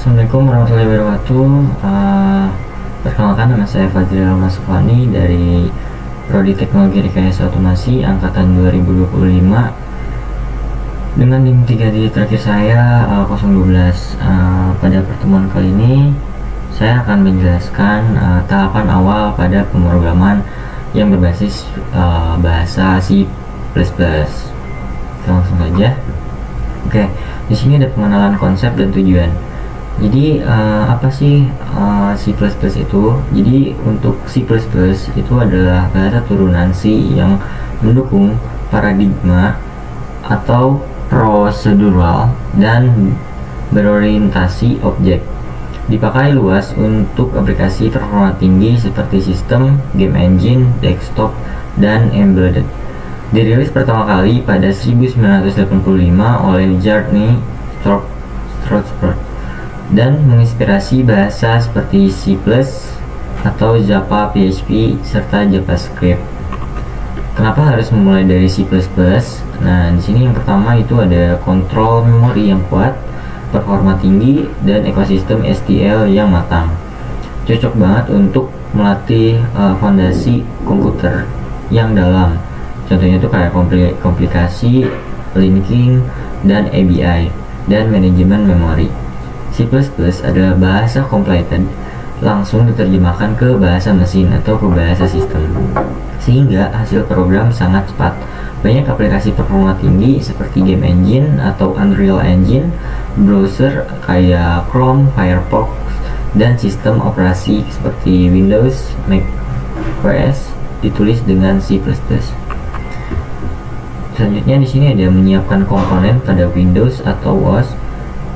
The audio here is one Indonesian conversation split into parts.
Assalamualaikum warahmatullahi wabarakatuh. Perkenalkan, nama saya Fadril Masufani dari Prodi Teknologi Rekayasa Otomasi Angkatan 2025 dengan NIM 3 digit terakhir saya 012. Pada pertemuan kali ini saya akan menjelaskan tahapan awal pada pemrograman yang berbasis bahasa C++. Kita langsung saja. Oke, di sini ada pengenalan konsep dan tujuan. Jadi apa sih C++ itu? Jadi untuk C++ itu adalah bahasa turunan C yang mendukung paradigma atau prosedural dan berorientasi objek. Dipakai luas untuk aplikasi performa tinggi seperti sistem, game engine, desktop, dan embedded. Dirilis pertama kali pada 1985 oleh Jarny Stroudsburg dan menginspirasi bahasa seperti C++ atau Java, PHP, serta JavaScript. Kenapa harus memulai dari C++? Nah, di sini yang pertama itu ada kontrol memori yang kuat, performa tinggi, dan ekosistem STL yang matang. Cocok banget untuk melatih fondasi komputer yang dalam. Contohnya itu kayak komplikasi, linking, dan ABI, dan manajemen memori. C++ adalah bahasa completed, langsung diterjemahkan ke bahasa mesin atau ke bahasa sistem, sehingga hasil program sangat cepat. Banyak aplikasi performa tinggi seperti game engine atau Unreal Engine, browser kayak Chrome, Firefox, dan sistem operasi seperti Windows, Mac OS ditulis dengan C++. Selanjutnya di sini ada menyiapkan komponen pada Windows atau OS.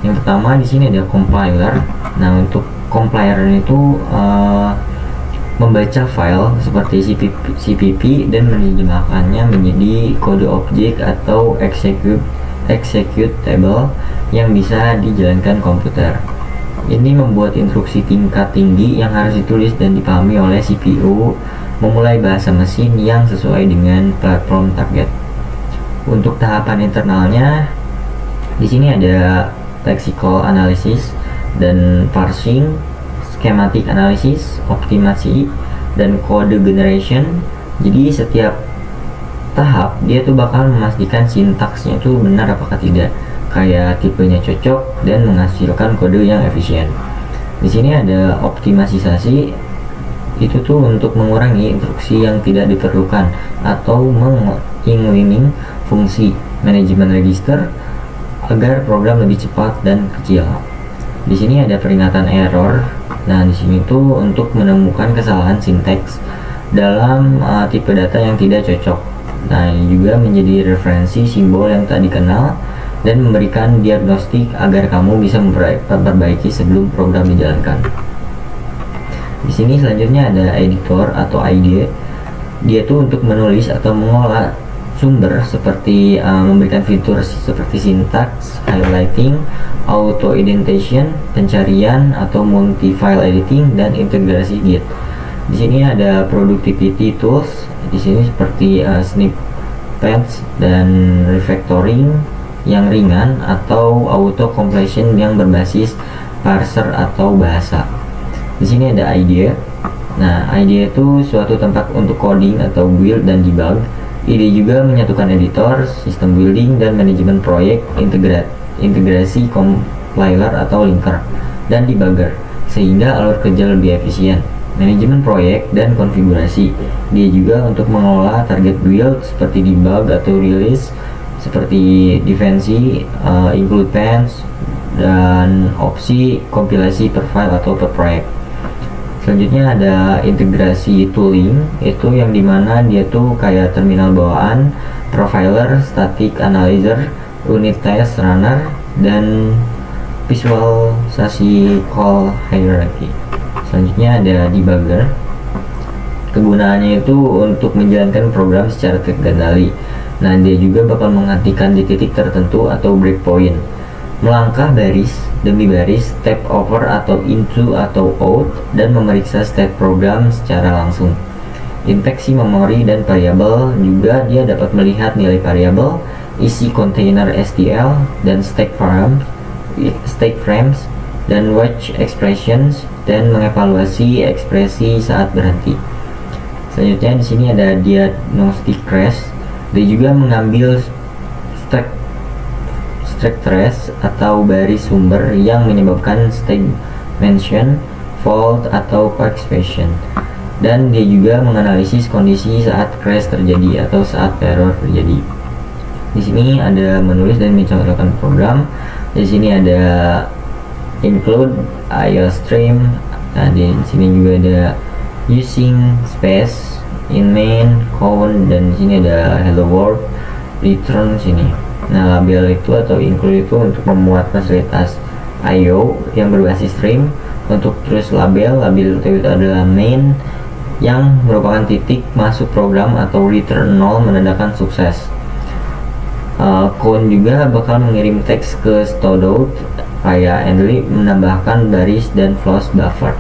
Yang pertama di sini ada compiler. Nah, untuk compiler itu membaca file seperti CPP dan menerjemahkannya menjadi kode objek atau executable yang bisa dijalankan komputer. Ini membuat instruksi tingkat tinggi yang harus ditulis dan dipahami oleh CPU, memulai bahasa mesin yang sesuai dengan platform target. Untuk tahapan internalnya di sini ada lexical analysis dan parsing, schematic analysis, optimasi, dan code generation. Jadi setiap tahap dia tuh bakal memastikan sintaksnya itu benar apakah tidak, kayak tipenya cocok dan menghasilkan kode yang efisien. Di sini ada optimalisasi, itu tuh untuk mengurangi instruksi yang tidak diperlukan atau menginlining fungsi manajemen register agar program lebih cepat dan kecil. Di sini ada peringatan error. Nah, di sini tuh untuk menemukan kesalahan sintaks dalam tipe data yang tidak cocok. Nah, ini juga menjadi referensi simbol yang tak dikenal dan memberikan diagnostik agar kamu bisa memperbaiki sebelum program dijalankan. Di sini selanjutnya ada editor atau IDE. Dia tuh untuk menulis atau mengolah sumber seperti memberikan fitur seperti sintaks, highlighting, auto indentation, pencarian atau multi file editing, dan integrasi Git. Di sini ada productivity tools. Di sini seperti snippets dan refactoring yang ringan atau auto completion yang berbasis parser atau bahasa. Di sini ada IDE. Nah, IDE itu suatu tempat untuk coding atau build dan debug. IDE juga menyatukan editor, sistem building, dan manajemen proyek, integrasi compiler atau linker, dan debugger, sehingga alur kerja lebih efisien. Manajemen proyek dan konfigurasi. Dia juga untuk mengelola target build seperti debug atau release, seperti defensi, include pens, dan opsi kompilasi per file atau per proyek. Selanjutnya ada integrasi tooling, itu yang dimana dia tuh kayak terminal bawaan, profiler, static analyzer, unit test runner, dan visualisasi call hierarchy. Selanjutnya ada debugger. Kegunaannya itu untuk menjalankan program secara terkendali. Nah, dia juga bakal menghentikan di titik tertentu atau breakpoint, melangkah baris demi baris, step over atau into atau out, dan memeriksa state program secara langsung. Infeksi memori dan variabel, juga dia dapat melihat nilai variabel, isi kontainer STL, dan stack frames dan watch expressions dan mengevaluasi ekspresi saat berhenti. Selanjutnya di sini ada diagnostic crash. Dia juga mengambil stack trace atau baris sumber yang menyebabkan stagnation, fault atau co-expression. Dan dia juga menganalisis kondisi saat crash terjadi atau saat error terjadi. Di sini ada menulis dan mencontohkan program. Di sini ada include IOStream. Nah, di sini juga ada using space in main count, dan di sini ada hello world return sini. Nah, label itu atau include itu untuk memuat fasilitas IO yang berbasis stream. Untuk terus label itu adalah main yang merupakan titik masuk program, atau return 0 menandakan sukses. Count juga bakal mengirim teks ke stodout kayak Endly, menambahkan baris dan flows buffer.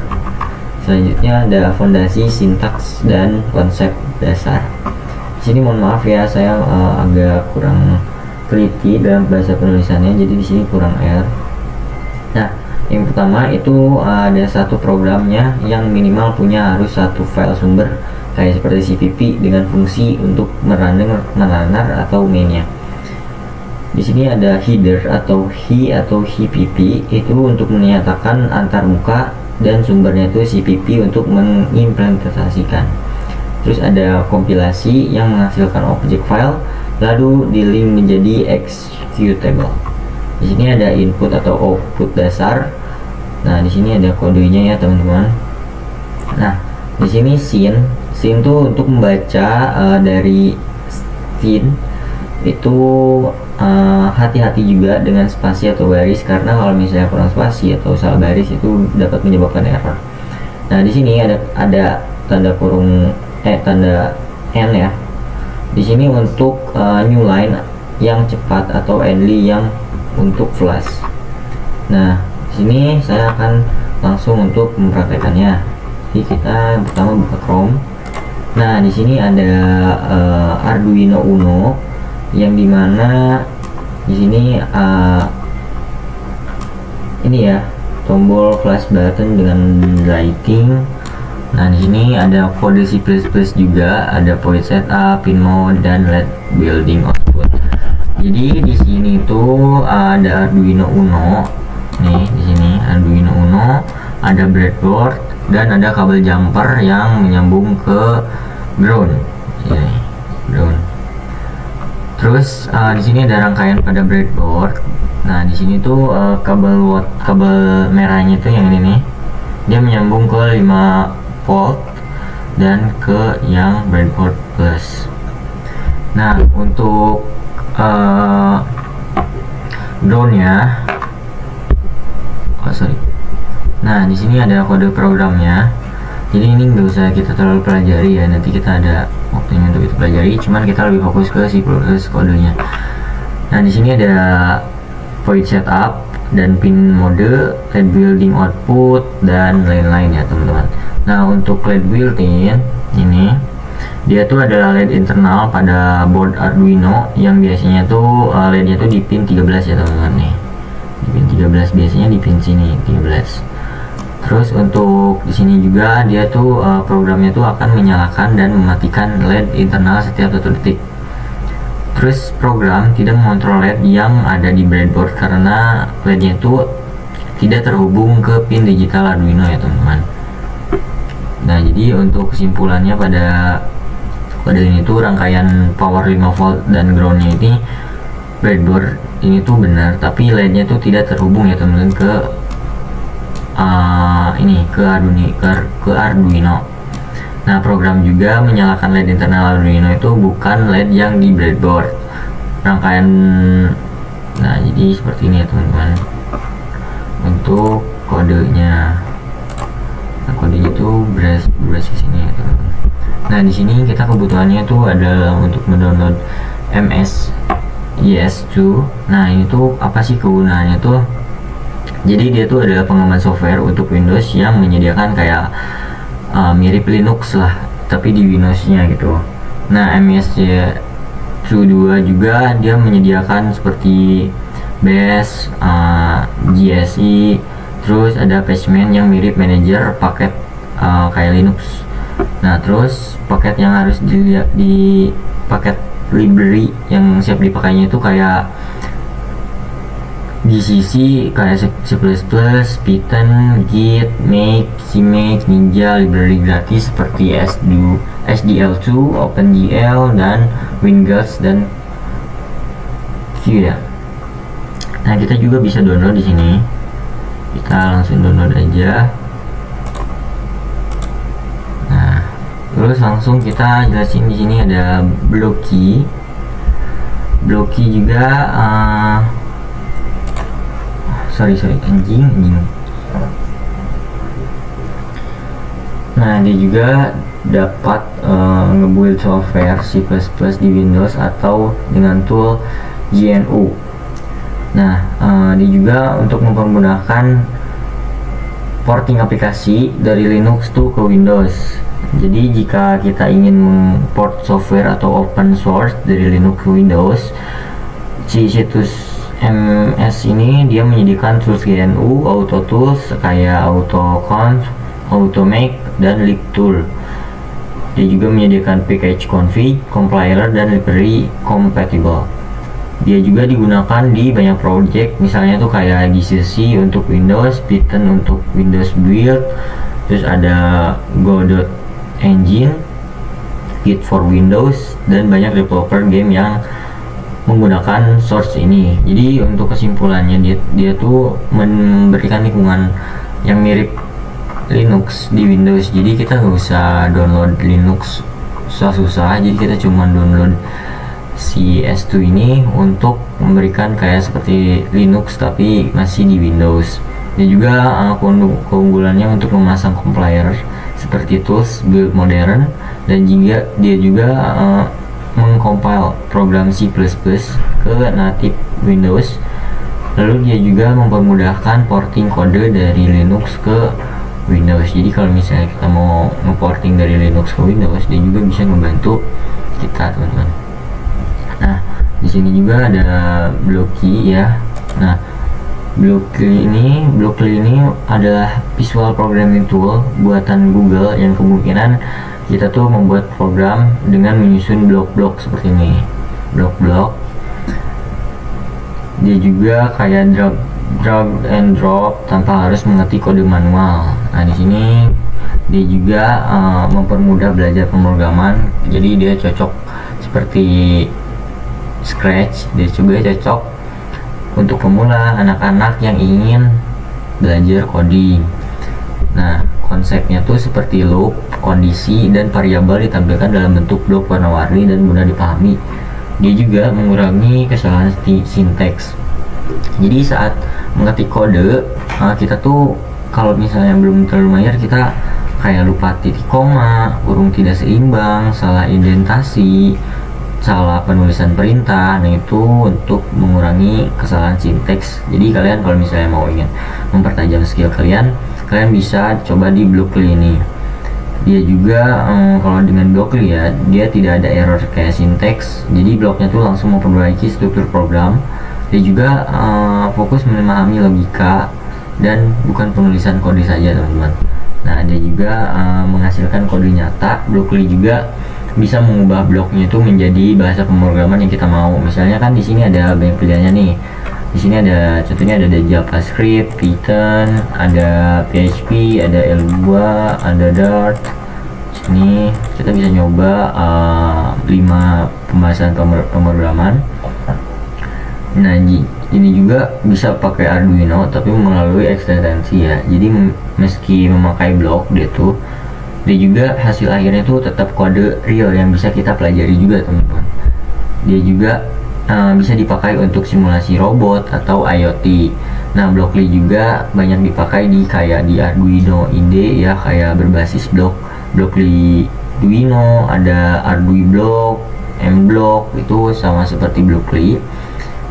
Selanjutnya ada fondasi, sintaks, dan konsep dasar. Di sini mohon maaf ya, saya agak kurang teliti dalam bahasa penulisannya, jadi di sini kurang R. Nah, yang pertama itu ada satu programnya yang minimal punya harus satu file sumber kayak seperti CPP dengan fungsi untuk merunner atau mainnya. Di sini ada header atau HPP itu untuk menyatakan antarmuka, dan sumbernya itu CPP untuk mengimplementasikan. Terus ada kompilasi yang menghasilkan objek file lalu di link menjadi executable. Di sini ada input atau output dasar. Nah, di sini ada kodenya ya teman-teman. Nah, di sini scene tuh untuk membaca dari scene itu hati-hati juga dengan spasi atau baris, karena kalau misalnya kurang spasi atau salah baris itu dapat menyebabkan error. Nah, di sini ada tanda kurung tanda N ya. Di sini untuk new line yang cepat atau endly yang untuk flash. Nah, di sini saya akan langsung untuk mempraktekannya. Jadi kita pertama buka Chrome. Nah, di sini ada Arduino Uno yang dimana di sini ini ya tombol flash button dengan lighting. Nah, di sini ada kode C++ juga, ada point setup, pin mode, dan LED building output. Jadi di sini tuh ada Arduino Uno. Nih, di sini Arduino Uno, ada breadboard, dan ada kabel jumper yang menyambung ke ground. Ini, ground. Terus di sini ada rangkaian pada breadboard. Nah, di sini tuh kabel merahnya itu yang ini nih, dia menyambung ke 5 volt dan ke yang breadboard plus. Nah, untuk groundnya, nah di sini ada kode programnya. Jadi ini nggak usah kita terlalu pelajari ya, nanti kita ada waktunya untuk itu pelajari. Cuman kita lebih fokus ke si proses kodenya. Nah, di sini ada void setup dan pin mode, LED building output, dan lain-lain ya teman-teman. Nah, untuk LED built-in ini dia tuh adalah LED internal pada board Arduino yang biasanya tuh LED-nya tuh di pin 13 ya teman-teman nih. Di pin 13 biasanya di pin sini 13. Terus untuk di sini juga dia tuh programnya tuh akan menyalakan dan mematikan LED internal setiap 1 detik. Terus program tidak mengontrol LED yang ada di breadboard karena LED-nya itu tidak terhubung ke pin digital Arduino ya teman-teman. Nah, jadi untuk kesimpulannya pada ini tuh rangkaian power 5 volt dan groundnya ini breadboard ini tuh benar, tapi LED-nya tuh tidak terhubung ya teman-teman ke ke Arduino. Nah, program juga menyalakan LED internal Arduino itu bukan LED yang di breadboard rangkaian. Nah, jadi seperti ini ya teman-teman untuk kodenya. Nah, kodenya itu berbasis ini ya teman-teman. Nah, di sini kita kebutuhannya tuh adalah untuk mendownload MS ES2. Nah, ini tuh apa sih kegunaannya tuh? Jadi dia tuh adalah pengaman software untuk Windows yang menyediakan kayak mirip Linux lah, tapi di Windows-nya gitu. Nah, MS2 juga dia menyediakan seperti BASH, GSI, terus ada Patchman yang mirip manager paket kayak Linux. Nah terus paket yang harus dilihat di paket library yang siap dipakainya itu kayak GCC, kayak C++, Python, Git, Make, CMake, Ninja, library gratis seperti SDL2, OpenGL, dan Windows dan Q ya. Nah kita juga bisa download di sini. Kita langsung download aja. Nah terus langsung kita jelasin di sini ada Blocky. Blocky juga sorry anjing. Nah dia juga dapat ngebuild software C++ di Windows atau dengan tool GNU. Nah dia juga untuk mempermudahkan porting aplikasi dari Linux tuh ke Windows. Jadi jika kita ingin memport software atau open source dari Linux ke Windows, si situs MS ini dia menyediakan tools GNU, auto tools kayak autoconf, automake, dan libtool. Dia juga menyediakan package config, compiler, dan library compatible. Dia juga digunakan di banyak project, misalnya tuh kayak GCC untuk Windows, Python untuk Windows Build, terus ada Go.engine, Git for Windows, dan banyak developer game yang menggunakan source ini. Jadi untuk kesimpulannya dia tuh memberikan lingkungan yang mirip Linux di Windows. Jadi kita nggak usah download Linux susah-susah. Jadi kita cuma download si S2 ini untuk memberikan kayak seperti Linux tapi masih di Windows. Dia juga keunggulannya untuk memasang compiler seperti tools build modern, dan juga dia juga mengcompile program C++ ke native Windows. Lalu dia juga mempermudahkan porting kode dari Linux ke Windows. Jadi kalau misalnya kita mau nge-porting dari Linux ke Windows, dia juga bisa membantu kita, teman-teman. Nah, di sini juga ada Blocky ya. Nah, Blockly ini adalah visual programming tool buatan Google yang kemungkinan kita tuh membuat program dengan menyusun blok-blok seperti ini. Blok-blok. Dia juga kayak drag and drop tanpa harus mengetik kode manual. Nah, di sini dia juga mempermudah belajar pemrograman. Jadi dia cocok seperti Scratch. Dia juga cocok untuk pemula, anak-anak yang ingin belajar coding. Nah, konsepnya tuh seperti loop, kondisi, dan variabel ditampilkan dalam bentuk blok warna-warni dan mudah dipahami. Dia juga mengurangi kesalahan sinteks. Jadi saat mengetik kode, kita tuh kalau misalnya belum terlalu mahir, kita kayak lupa titik koma, kurung tidak seimbang, salah indentasi, salah penulisan perintah. Nah itu untuk mengurangi kesalahan sinteks. Jadi kalian kalau misalnya mau ingin mempertajam skill kalian bisa coba di Blockly ini. Dia juga kalau dengan Blockly ya, dia tidak ada error kayak sinteks. Jadi bloknya tuh langsung memperbaiki struktur program. Dia juga fokus memahami logika dan bukan penulisan kode saja, teman-teman. Nah dia juga menghasilkan kode nyata. Blockly juga bisa mengubah bloknya itu menjadi bahasa pemrograman yang kita mau. Misalnya kan di sini ada banyak pilihannya nih. Di sini ada contohnya ada JavaScript, Python, ada PHP, ada L2, ada Dart. Ini kita bisa nyoba 5 pembahasan pemrograman. Nah ini juga bisa pakai Arduino tapi melalui ekstensi ya. Jadi meski memakai blok dia juga hasil akhirnya tuh tetap kode real yang bisa kita pelajari juga, teman-teman. Dia juga bisa dipakai untuk simulasi robot atau IoT. Nah, Blockly juga banyak dipakai di kayak di Arduino IDE ya, kayak berbasis Blockly Duino, ada Arduino M-Block, itu sama seperti Blockly.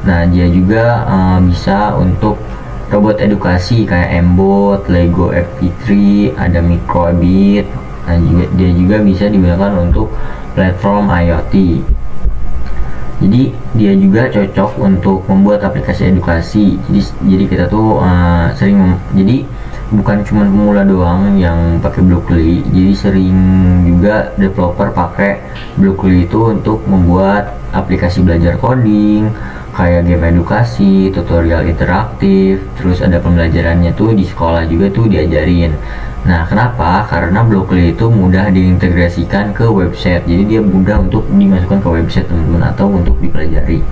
Nah, dia juga bisa untuk robot edukasi kayak M-Bot, Lego FP3, ada Microbit. Nah, dia juga bisa digunakan untuk platform IoT. Jadi dia juga cocok untuk membuat aplikasi edukasi. Jadi kita tuh jadi bukan cuma pemula doang yang pakai Blockly. Jadi sering juga developer pakai Blockly itu untuk membuat aplikasi belajar coding, kayak game edukasi, tutorial interaktif, terus ada pembelajarannya tuh di sekolah juga tuh diajarin. Nah, kenapa? Karena Blockly itu mudah diintegrasikan ke website. Jadi dia mudah untuk dimasukkan ke website teman-teman atau untuk dipelajari.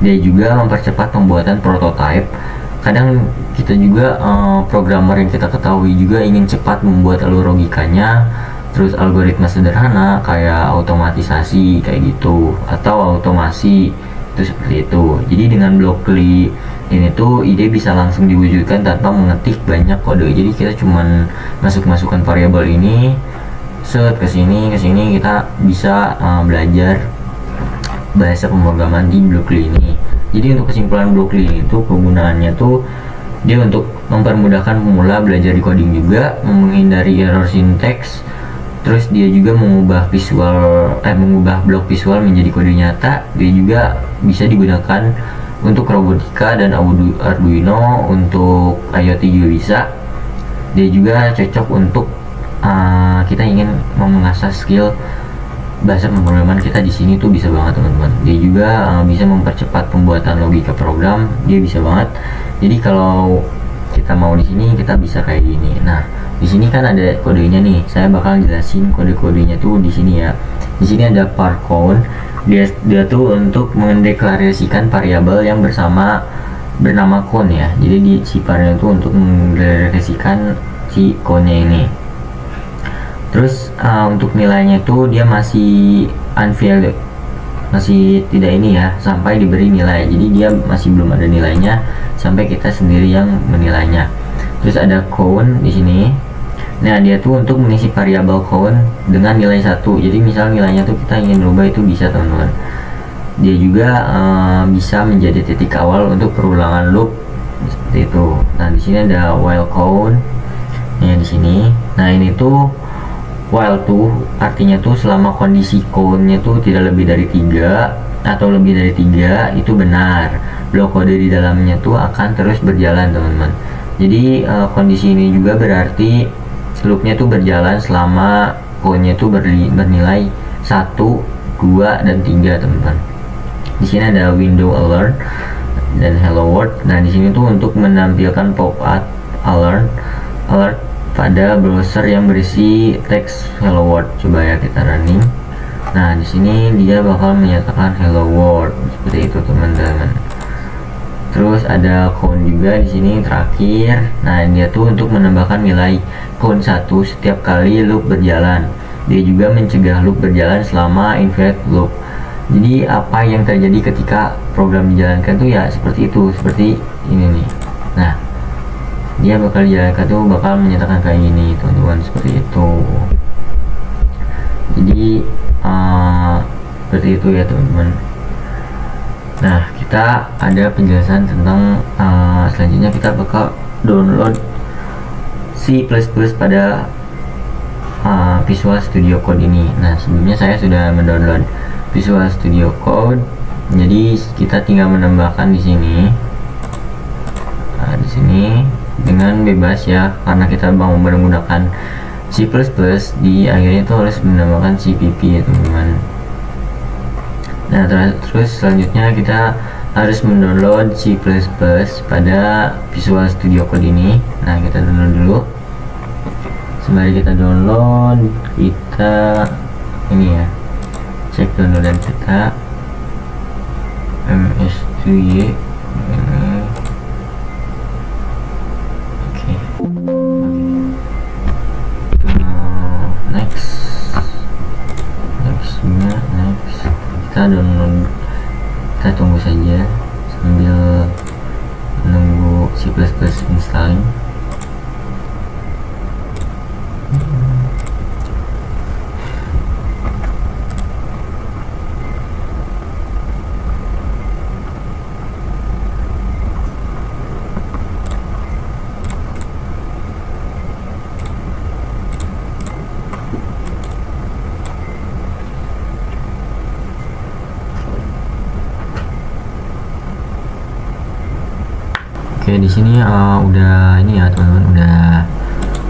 Dia juga mempercepat pembuatan prototype. Kadang kita juga programmer yang kita ketahui juga ingin cepat membuat alur logikanya, terus algoritma sederhana kayak otomatisasi kayak gitu atau automasi itu seperti itu. Jadi dengan Blockly ini tuh ide bisa langsung diwujudkan tanpa mengetik banyak kode. Jadi kita cuman masukkan variabel ini, set ke sini kita bisa belajar bahasa pemrograman di Blockly ini. Jadi untuk kesimpulan Blockly ini tuh kegunaannya tuh dia untuk mempermudahkan pemula belajar di coding juga, menghindari error sinteks. Terus dia juga mengubah blok visual menjadi kode nyata. Dia juga bisa digunakan untuk robotika dan Arduino, untuk IoT juga bisa. Dia juga cocok untuk kita ingin mengasah skill bahasa pemrograman kita di sini tuh bisa banget teman-teman. Dia juga bisa mempercepat pembuatan logika program, dia bisa banget. Jadi kalau kita mau di sini kita bisa kayak gini. Nah, di sini kan ada kodenya nih. Saya bakal jelasin kode-kodenya tuh di sini ya. Di sini ada var count. Dia tuh untuk mendeklarasikan variabel yang bernama count ya. Jadi di si var-nya itu untuk mendeklarasikan si count-nya ini. Terus untuk nilainya itu dia masih unvalued, masih tidak ini ya, sampai diberi nilai. Jadi dia masih belum ada nilainya sampai kita sendiri yang menilainya. Terus ada count di sini. Nah, dia tuh untuk mengisi variabel count dengan nilai 1. Jadi misal nilainya tuh kita ingin rubah itu bisa teman-teman. Dia juga bisa menjadi titik awal untuk perulangan loop seperti itu. Nah, di sini ada while count. Ya di sini. Nah, ini tuh while tuh artinya tuh selama kondisi count-nya tuh tidak lebih dari 3 atau lebih dari 3 itu benar. Blok kode di dalamnya tuh akan terus berjalan teman-teman. Jadi kondisi ini juga berarti loopnya tuh berjalan selama count-nya tuh bernilai 1, 2, dan 3 teman-teman. Di sini ada window alert dan hello world. Nah, di sini tuh untuk menampilkan pop-up alert pada browser yang berisi teks hello world. Coba ya kita running. Nah, di sini dia bakal menyatakan hello world seperti itu teman-teman. Terus ada count juga di sini terakhir. Nah, dia tuh untuk menambahkan nilai count 1 setiap kali loop berjalan. Dia juga mencegah loop berjalan selama invalid loop. Jadi apa yang terjadi ketika program dijalankan tuh ya seperti itu, seperti ini nih. Nah, dia bakal dijalankan tuh bakal menyatakan kayak gini teman-teman, seperti itu. Jadi seperti itu ya teman-teman. Nah, kita ada penjelasan tentang selanjutnya kita bakal download C++ pada Visual Studio Code ini. Nah, sebelumnya saya sudah mendownload Visual Studio Code. Jadi kita tinggal menambahkan di sini. Nah, di sini dengan bebas ya, karena kita mau menggunakan C++, di akhirnya itu harus menambahkan CPP ya teman-teman. Nah, terus selanjutnya kita harus mendownload C++ pada Visual Studio Code ini. Nah, kita download dulu. Sembari kita download, kita ini ya, cek downloadan kita ms2y. Oke. Next. Kita download, kita tunggu saja sambil menunggu C++ installing. Oke, di sini udah ini ya teman-teman, udah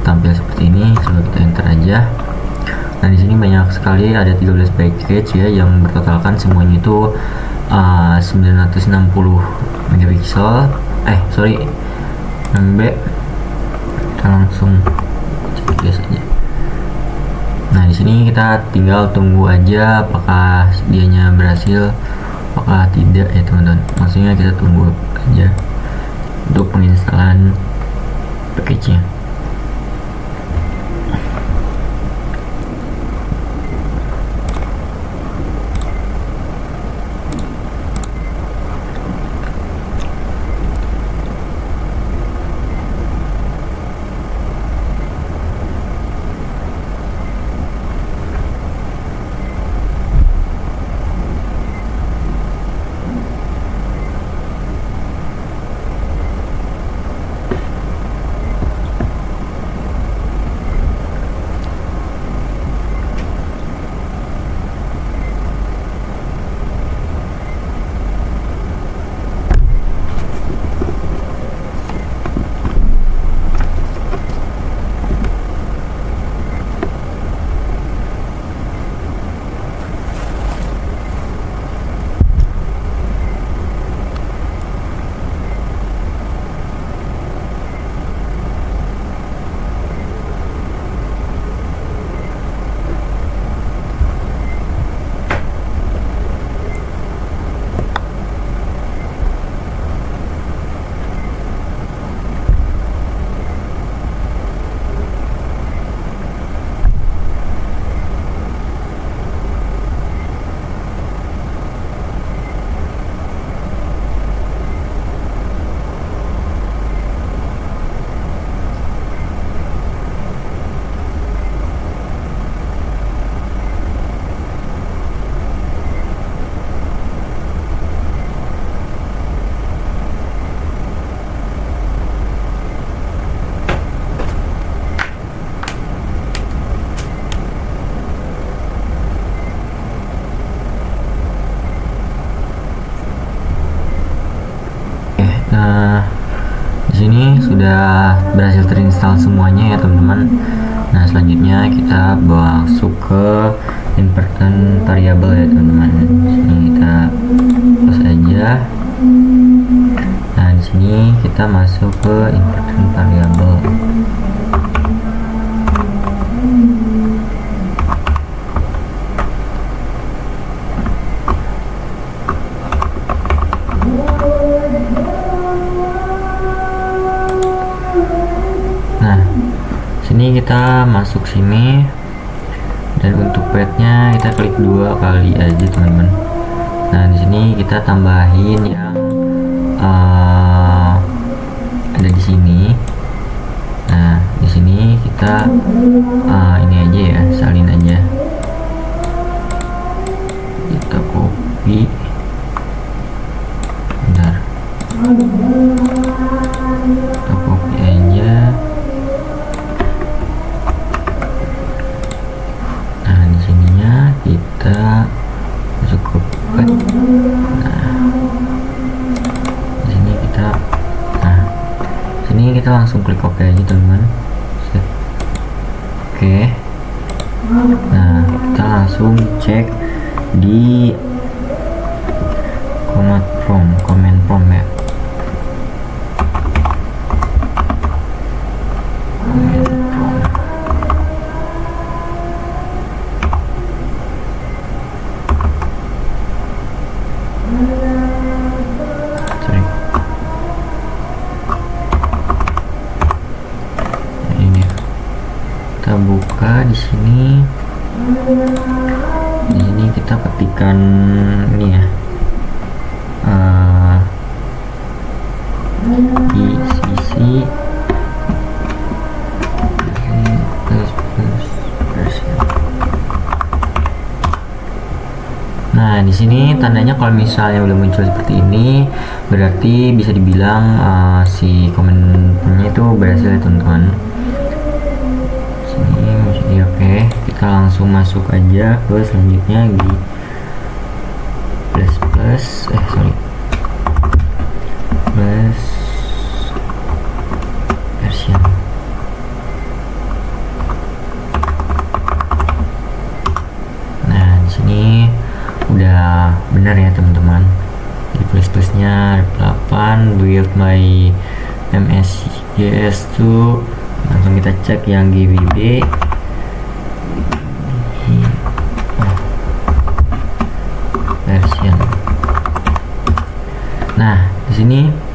tampil seperti ini. Coba kita enter aja. Nah, di sini banyak sekali, ada 13 package ya yang bertotalkan semuanya itu 960 megapiksel. MB. Kita langsung cek saja. Nah, di sini kita tinggal tunggu aja apakah dianya berhasil apakah tidak ya teman-teman. Maksudnya kita tunggu aja untuk penginstalan package-nya. Nah, di sini sudah berhasil terinstall semuanya ya teman-teman. Nah, selanjutnya kita masuk ke important variable ya teman-teman. Sini kita close aja. Nah, di sini kita masuk ke important variable. Sini kita masuk sini dan untuk petnya kita klik 2 kali aja teman-teman. Nah, di sini kita tambahin yang ada di sini. Nah, di sini kita ini aja ya, salin aja. Kita copy. Bentar. Kita copy aja. Kita masuk ke pet. Nah, sini kita langsung klik OK aja teman-teman. Oke. Nah, kita langsung cek di command prompt ya. Kita buka di sini. Di sini kita ketikkan ini ya, di sisi Nah, di sini tandanya kalau misalnya udah muncul seperti ini, berarti bisa dibilang si komennya itu berhasil ya teman-teman. Sini jadi oke. Kita langsung masuk aja ke selanjutnya di plus benar ya teman-teman. Di plus-plusnya 8 build by MSJS2. Langsung kita cek yang GWB. Version. Nah, di sini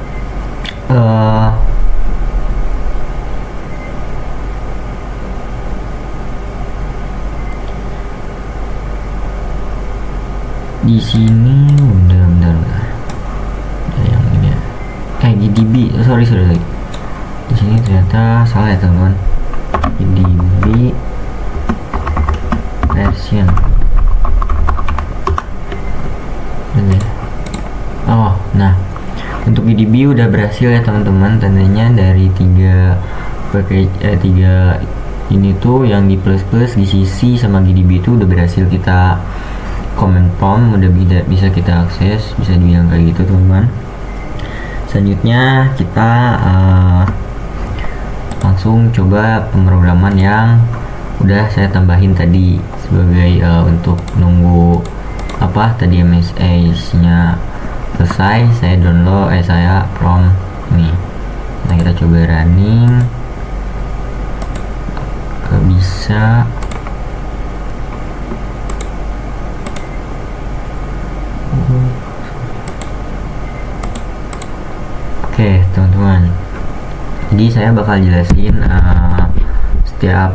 di sini udah yang ini ya. GDB, sorry. Di sini ternyata salah ya teman-teman. GDB version. Oh, nah untuk GDB udah berhasil ya teman-teman. Tandanya dari tiga ini tuh yang di plus GCC sama GDB itu udah berhasil kita command prompt, udah bisa kita akses, bisa dibilang kayak gitu teman-teman. Selanjutnya kita langsung coba pemrograman yang udah saya tambahin tadi sebagai untuk nunggu tadi MSA nya selesai. Saya download saya prompt ini. Nah, kita coba running. Bisa Oke teman-teman, jadi saya bakal jelasin setiap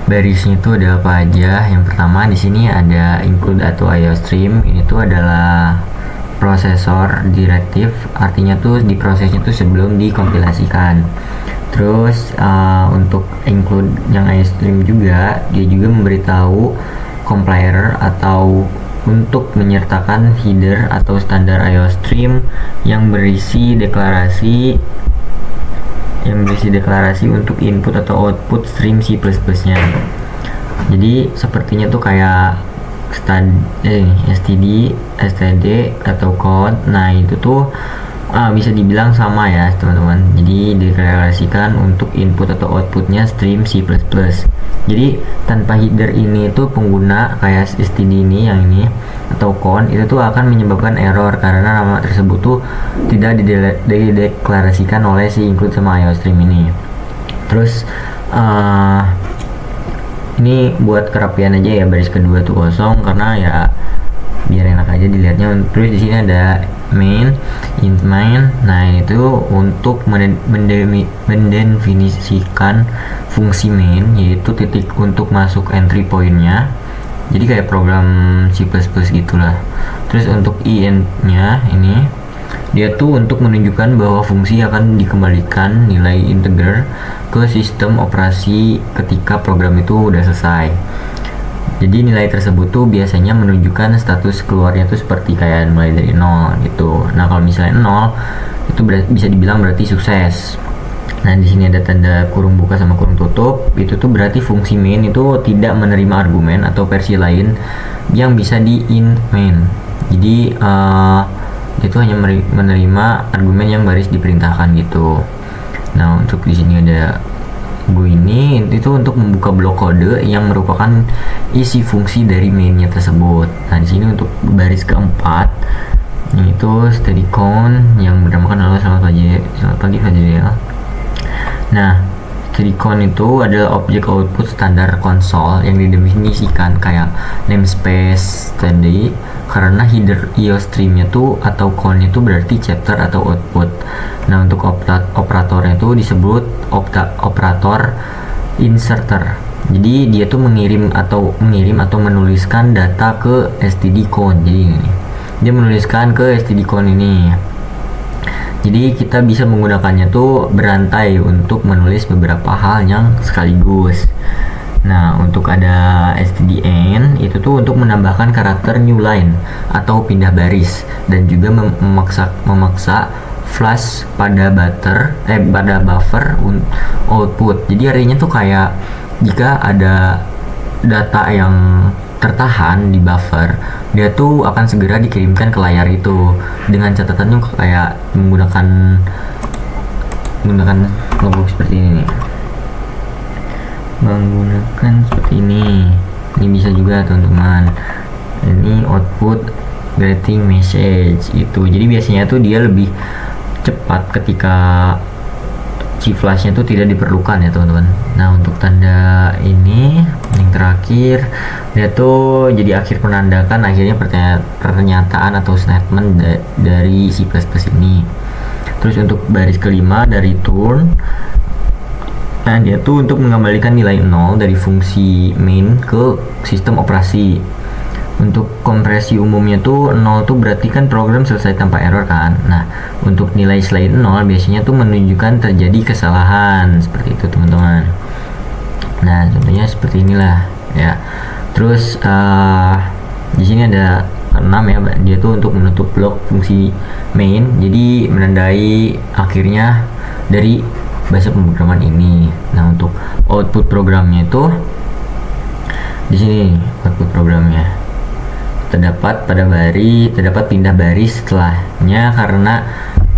barisnya itu ada apa aja. Yang pertama di sini ada include atau IO stream. Ini tuh adalah prosesor direktif, artinya tuh di prosesnya tuh sebelum dikompilasikan. Terus untuk include yang IO stream juga, dia juga memberitahu compiler atau untuk menyertakan header atau standar IO stream yang berisi deklarasi untuk input atau output stream C++ nya. Jadi sepertinya tuh kayak std atau code. Nah, itu tuh bisa dibilang sama ya teman-teman. Jadi dideklarasikan untuk input atau outputnya stream C++. Jadi tanpa header ini tuh pengguna kayak std ini atau con itu tuh akan menyebabkan error karena nama tersebut tuh tidak dideklarasikan oleh si include sama IO stream ini. Terus ini buat kerapian aja ya, baris kedua tuh kosong karena ya biar enak aja dilihatnya. Terus di sini ada int main. Nah, itu untuk mendefinisikan fungsi main, yaitu titik untuk masuk entry pointnya. Jadi kayak program C++ gitulah. Terus untuk int nya ini dia tuh untuk menunjukkan bahwa fungsi akan dikembalikan nilai integer ke sistem operasi ketika program itu udah selesai. Jadi nilai tersebut tuh biasanya menunjukkan status keluarnya tuh seperti kayak mulai dari 0 gitu. Nah, kalau misalnya 0 itu bisa dibilang berarti sukses. Nah, di sini ada tanda kurung buka sama kurung tutup. Itu tuh berarti fungsi main itu tidak menerima argumen atau versi lain yang bisa di int main. Jadi itu hanya menerima argumen yang baris diperintahkan gitu. Nah, untuk di sini ada ini itu untuk membuka blok kode yang merupakan isi fungsi dari mainnya tersebut. Nah, di sini untuk baris keempat itu steady count yang bernamakan adalah selamat pagi Fadil. Nah, steady count itu adalah objek output standar konsol yang didefinisikan kayak namespace tadi karena header IO streamnya tuh atau countnya tuh berarti chapter atau output. Nah, untuk operatornya tuh disebut operator inserter. Jadi dia tuh mengirim atau menuliskan data ke std count. Jadi ini dia menuliskan ke std count ini. Jadi kita bisa menggunakannya tuh berantai untuk menulis beberapa hal yang sekaligus. Nah, untuk ada stdn itu tuh untuk menambahkan karakter new line atau pindah baris dan juga memaksa flash pada buffer output. Jadi artinya tuh kayak jika ada data yang tertahan di buffer, dia tuh akan segera dikirimkan ke layar itu dengan catatannya kayak menggunakan logo seperti ini nih. Menggunakan seperti ini bisa juga teman-teman. Ini output greeting message itu. Jadi biasanya tuh dia lebih cepat ketika si flashnya tuh tidak diperlukan ya teman-teman. Nah untuk tanda ini yang terakhir, dia tuh jadi akhir menandakan akhirnya pernyataan atau statement dari C++ ini. Terus untuk baris kelima dari return, nah dia tuh untuk mengembalikan nilai 0 dari fungsi main ke sistem operasi. Untuk kompresi umumnya tuh 0 tuh berarti kan program selesai tanpa error kan. Nah untuk nilai selain 0 biasanya tuh menunjukkan terjadi kesalahan, seperti itu teman-teman. Nah contohnya seperti inilah ya. Terus di sini ada 6 ya, dia tuh untuk menutup blok fungsi main, jadi menandai akhirnya dari bahasa pemrograman ini. Nah untuk output programnya itu di sini output programnya terdapat pindah baris setelahnya karena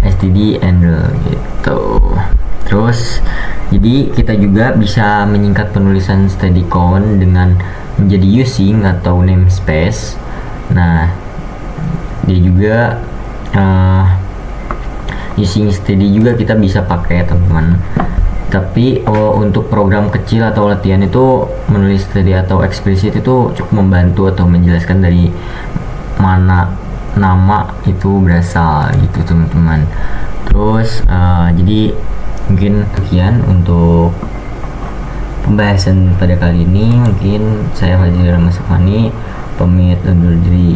std handle gitu. Terus jadi kita juga bisa menyingkat penulisan steady count dengan menjadi using atau namespace. Nah dia juga using steady juga kita bisa pakai teman-teman. Tapi untuk program kecil atau latihan itu menulis steady atau eksplisit itu cukup membantu atau menjelaskan dari mana nama itu berasal gitu teman-teman. Terus jadi mungkin sekian untuk pembahasan pada kali ini. Mungkin saya Fajri Rahmasukmani pamit undur diri.